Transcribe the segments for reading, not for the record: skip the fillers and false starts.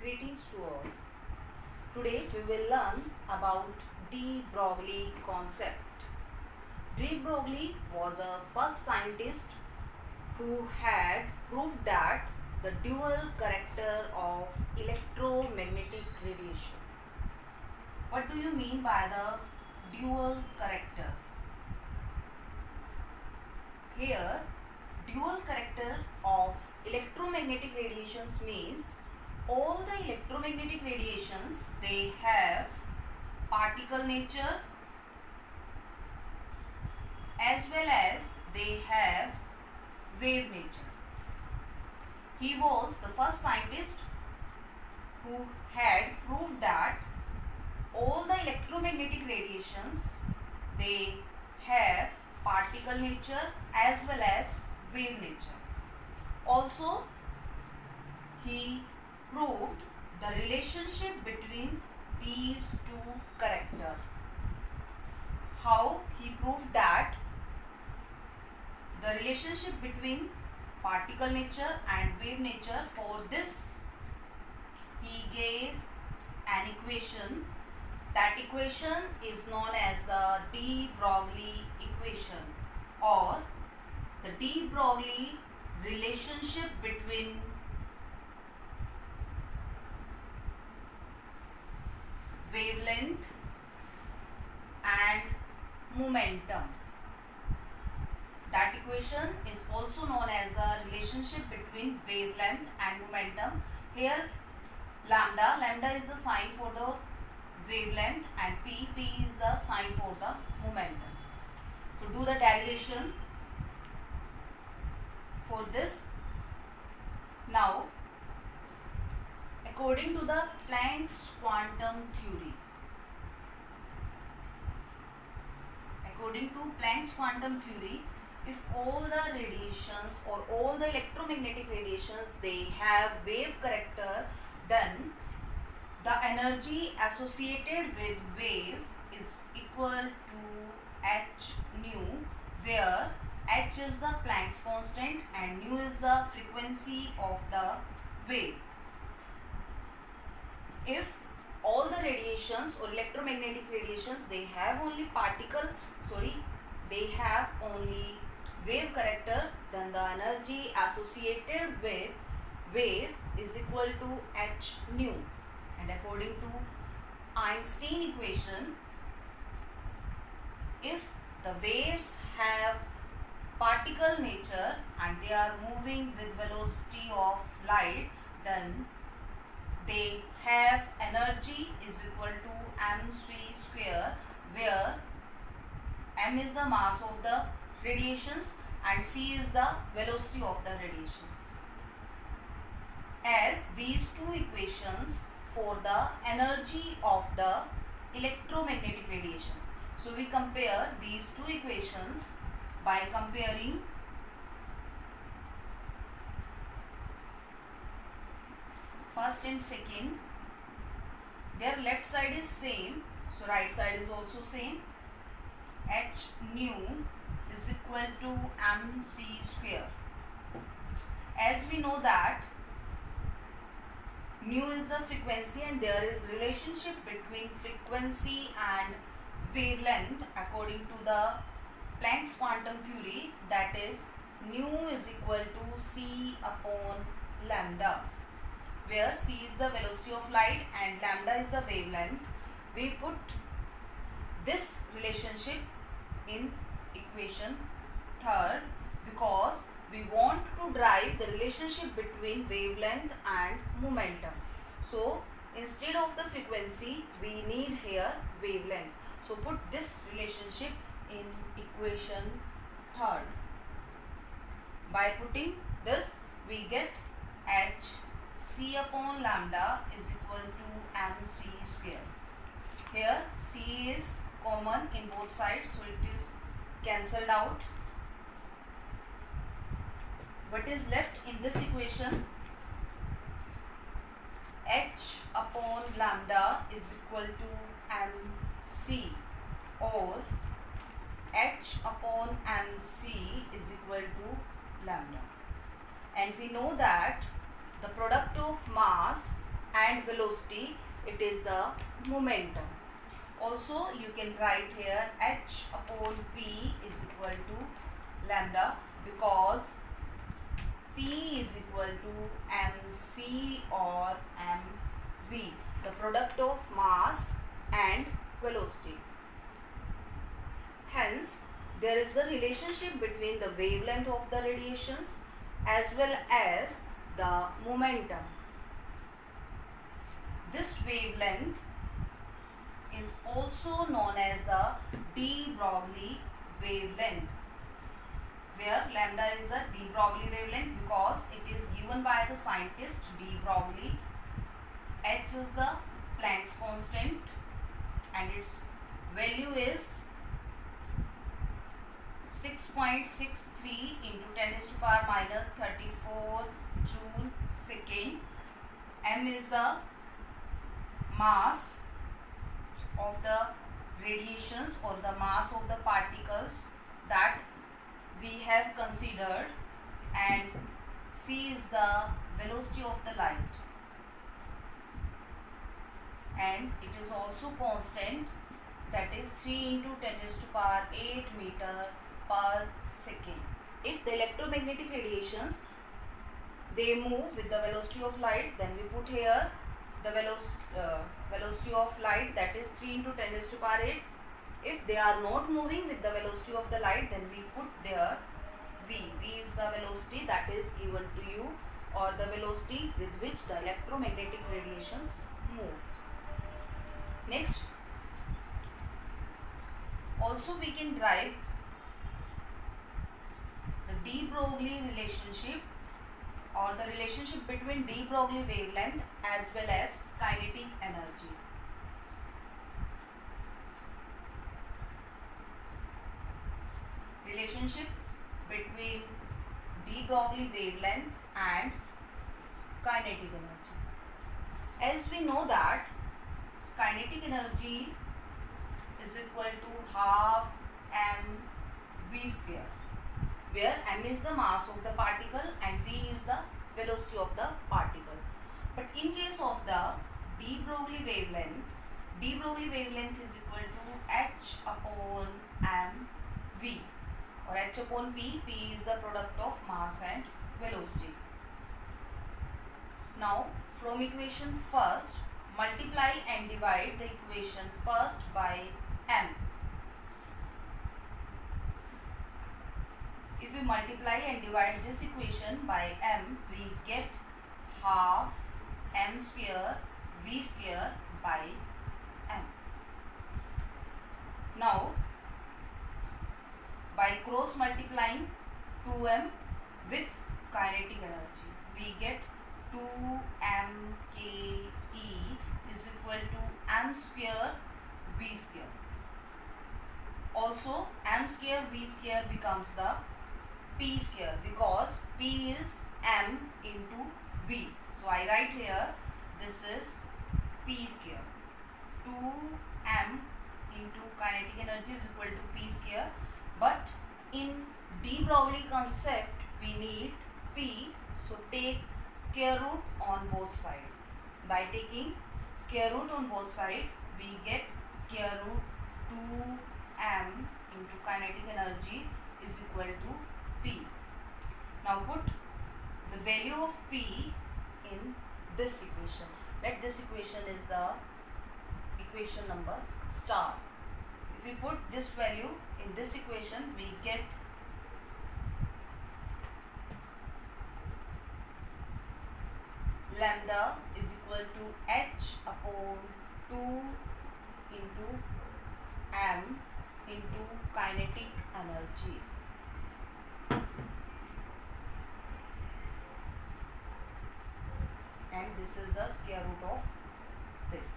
Greetings to all. Today we will learn about de Broglie concept. De Broglie was a first scientist who had proved that the dual character of electromagnetic radiation. What do you mean by the dual character? Here, dual character of electromagnetic radiations means all the electromagnetic radiations, they have particle nature as well as they have wave nature. He was the first scientist who had proved that all the electromagnetic radiations, they have particle nature as well as wave nature. Also, he proved the relationship between these two characters. How he proved that the relationship between particle nature and wave nature? For this, he gave an equation. That equation is known as the de Broglie equation, or the de Broglie relationship between wavelength and momentum. That equation is also known as the relationship between wavelength and momentum. Here lambda is the sign for the wavelength and p is the sign for the momentum. So do the derivation for this. Now, according to the Planck's quantum theory, if all the radiations or all the electromagnetic radiations, they have wave character, then the energy associated with wave is equal to h nu, where h is the Planck's constant and nu is the frequency of the wave. If all the radiations or electromagnetic radiations, they have only wave character, then the energy associated with wave is equal to h nu. And according to Einstein equation, if the waves have particle nature and they are moving with velocity of light, then they have energy is equal to mc square, where m is the mass of the radiations and c is the velocity of the radiations. As these two equations for the energy of the electromagnetic radiations. So we compare these two equations by comparing first and second. Their left side is same, so right side is also same. H nu is equal to mc square. As we know that nu is the frequency and there is relationship between frequency and wavelength according to the Planck's quantum theory, that is nu is equal to c upon lambda, where c is the velocity of light and lambda is the wavelength. We put this relationship in equation third because we want to derive the relationship between wavelength and momentum. So instead of the frequency, we need here wavelength. So put this relationship in equation third. By putting this, we get h c upon lambda is equal to mc square. Here c is common in both sides, so it is cancelled out. What is left in this equation? H upon lambda is equal to mc, or h upon mc is equal to lambda. And we know that the product of mass and velocity, it is the momentum. Also you can write here h upon p is equal to lambda, because p is equal to mc or mv, the product of mass and velocity. Hence there is the relationship between the wavelength of the radiations as well as the momentum. This wavelength is also known as the de Broglie wavelength, where lambda is the de Broglie wavelength because it is given by the scientist de Broglie. H is the Planck's constant and its value is 6.63 into 10 raised to power minus 34 joule second. M is the mass of the radiations or the mass of the particles that we have considered, and c is the velocity of the light, and it is also constant, that is 3 into 10 raised to power 8 meter per second. If the electromagnetic radiations they move with the velocity of light, then we put here the velocity of light, that is 3 into 10 raised to power 8. If they are not moving with the velocity of the light, then we put there v. V is the velocity that is given to you, or the velocity with which the electromagnetic radiations move. Next, also we can derive the de Broglie relationship, or the relationship between de Broglie wavelength as well as kinetic energy. Relationship between de Broglie wavelength and kinetic energy. As we know that kinetic energy is equal to half mv square, where m is the mass of the particle and v is the velocity of the particle. But in case of the de Broglie wavelength is equal to h upon mv, or h upon p. P is the product of mass and velocity. Now from equation first, multiply and divide the equation first by m. If we multiply and divide this equation by m, we get half m square v square by m. Now by cross multiplying 2m with kinetic energy, we get 2mke is equal to m square v square. Also m square v square becomes the p square, because p is m into v. So I write here, this is p square. 2m into kinetic energy is equal to p square. But in de Broglie concept we need p, so take square root on both sides. By taking square root on both sides, we get square root 2m into kinetic energy is equal to p. Now put the value of p in this equation. Let this equation is the equation number star. If we put this value in this equation, we get lambda is equal to h upon 2 into m into kinetic energy. And this is the square root of this.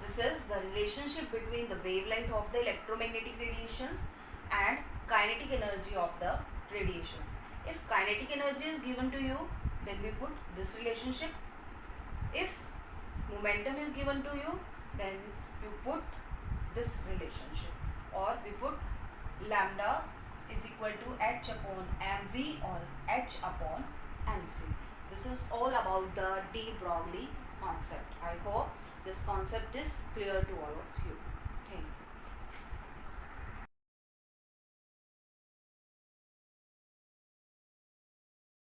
This is the relationship between the wavelength of the electromagnetic radiations and kinetic energy of the radiations. If kinetic energy is given to you, then we put this relationship. If momentum is given to you, then you put this relationship, or we put lambda is equal to h upon mv or h upon mc. This is all about the de Broglie concept. I hope this concept is clear to all of you. Thank you.